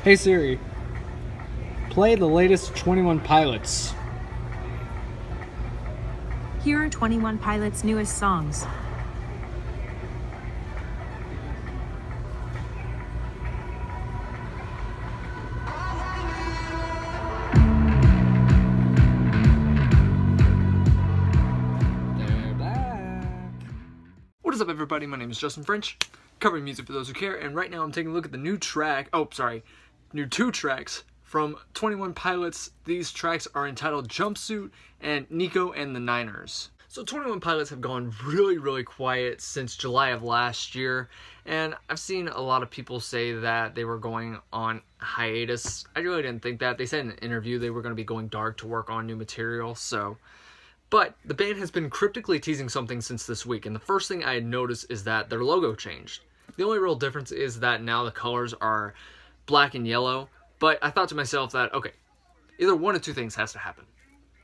Hey Siri, play the latest 21 Pilots. Here are 21 Pilots' newest songs. They're back. What is up, everybody? My name is Justin French, covering music for those who care, and right now I'm taking a look at the new two tracks from 21 Pilots. These tracks are entitled Jumpsuit and Nico and the Niners. So 21 Pilots have gone really quiet since July of last year, and I've seen a lot of people say that they were going on hiatus. I really didn't think that. They said in an interview they were going to be going dark to work on new material, But the band has been cryptically teasing something since this week, and the first thing I had noticed is that their logo changed. The only real difference is that now the colors are black and yellow, but I thought to myself that, okay, either one of two things has to happen.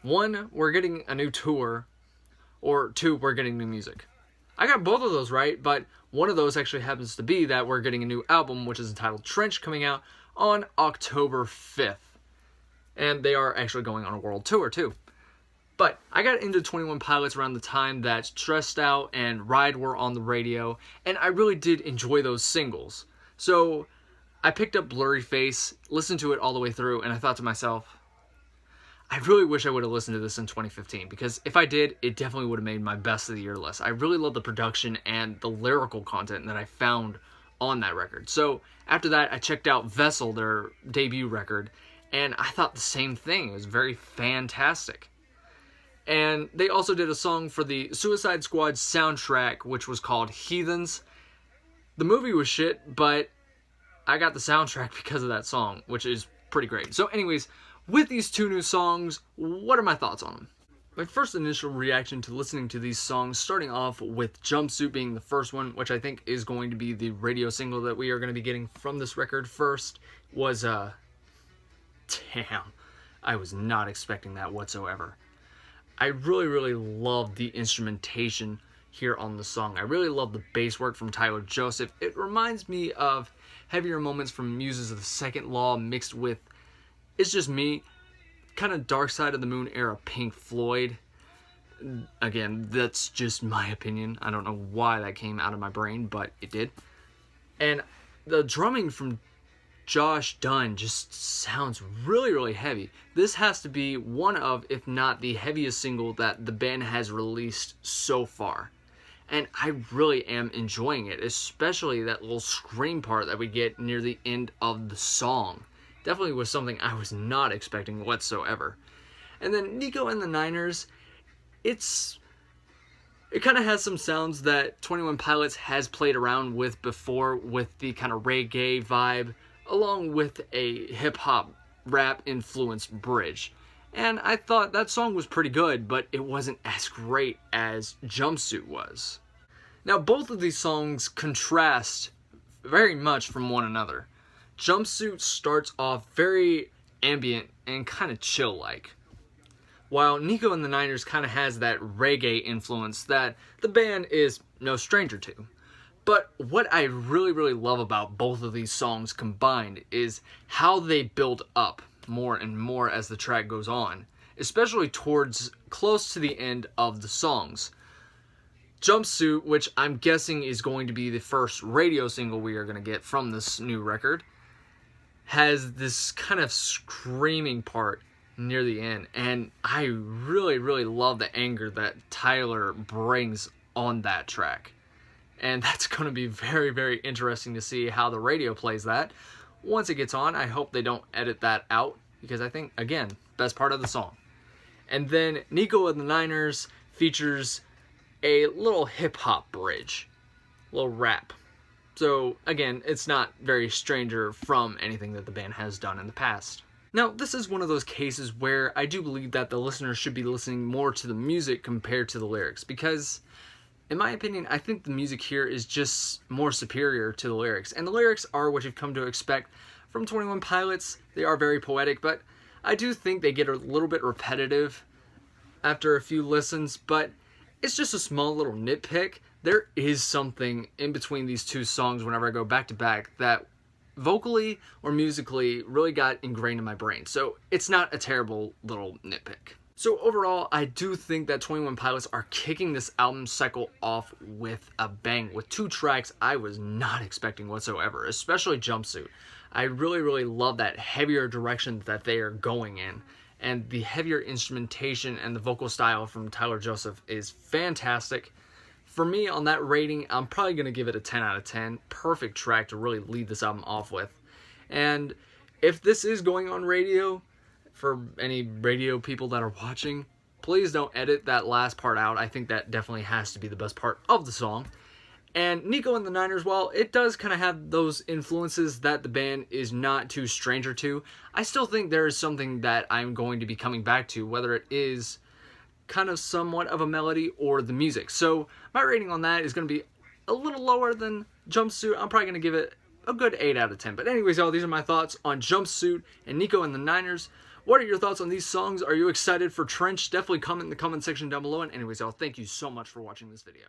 One, we're getting a new tour, or two, we're getting new music. I got both of those right, but one of those actually happens to be that we're getting a new album, which is entitled Trench, coming out on October 5th. And they are actually going on a world tour, too. But I got into 21 Pilots around the time that Stressed Out and Ride were on the radio, and I really did enjoy those singles. So I picked up Blurry Face, listened to it all the way through, and I thought to myself, I really wish I would have listened to this in 2015, because if I did, it definitely would have made my best of the year list. I really love the production and the lyrical content that I found on that record. So after that, I checked out Vessel, their debut record, and I thought the same thing. It was very fantastic. And they also did a song for the Suicide Squad soundtrack, which was called Heathens. The movie was shit, but I got the soundtrack because of that song, which is pretty great. So anyways, with these two new songs, what are my thoughts on them? My first initial reaction to listening to these songs, starting off with Jumpsuit being the first one, which I think is going to be the radio single that we are going to be getting from this record first, was, damn, I was not expecting that whatsoever. I really love the instrumentation here on the song. I really love the bass work from Tyler Joseph. It reminds me of heavier moments from Muses of the Second Law mixed with It's Just Me, kind of Dark Side of the Moon era Pink Floyd. Again, that's just my opinion. I don't know why that came out of my brain, but it did. And the drumming from Josh Dunn just sounds really heavy. This has to be one of, if not the heaviest single that the band has released so far. And I really am enjoying it, especially that little scream part that we get near the end of the song. Definitely was something I was not expecting whatsoever. And then Nico and the Niners, it kind of has some sounds that 21 Pilots has played around with before, with the kind of reggae vibe, along with a hip-hop rap influenced bridge. And I thought that song was pretty good, but it wasn't as great as Jumpsuit was. Now, both of these songs contrast very much from one another. Jumpsuit starts off very ambient and kind of chill-like, while Nico and the Niners kind of has that reggae influence that the band is no stranger to. But what I really love about both of these songs combined is how they build up more and more as the track goes on, especially towards close to the end of the songs. Jumpsuit, which I'm guessing is going to be the first radio single we are going to get from this new record, has this kind of screaming part near the end, and I really love the anger that Tyler brings on that track. And that's going to be very interesting to see how the radio plays that. Once it gets on, I hope they don't edit that out, because I think, again, best part of the song. And then Nico and the Niners features a little hip-hop bridge, a little rap. So, again, it's not very stranger from anything that the band has done in the past. Now, this is one of those cases where I do believe that the listener should be listening more to the music compared to the lyrics, because in my opinion, I think the music here is just more superior to the lyrics. And the lyrics are what you've come to expect from 21 Pilots. They are very poetic, but I do think they get a little bit repetitive after a few listens, but it's just a small little nitpick. There is something in between these two songs whenever I go back to back that vocally or musically really got ingrained in my brain. So it's not a terrible little nitpick. So overall, I do think that 21 Pilots are kicking this album cycle off with a bang, with 2 tracks I was not expecting whatsoever, especially Jumpsuit. I really love that heavier direction that they are going in, and the heavier instrumentation and the vocal style from Tyler Joseph is fantastic. For me, on that rating, I'm probably going to give it a 10 out of 10. Perfect track to really lead this album off with. And if this is going on radio, for any radio people that are watching, please don't edit that last part out. I think that definitely has to be the best part of the song. And Nico and the Niners, while it does kind of have those influences that the band is not too stranger to, I still think there is something that I'm going to be coming back to, whether it is kind of somewhat of a melody or the music. So my rating on that is going to be a little lower than Jumpsuit. I'm probably going to give it a good 8 out of 10. But anyways, y'all, these are my thoughts on Jumpsuit and Nico and the Niners. What are your thoughts on these songs? Are you excited for Trench? Definitely comment in the comment section down below. And anyways, y'all, thank you so much for watching this video.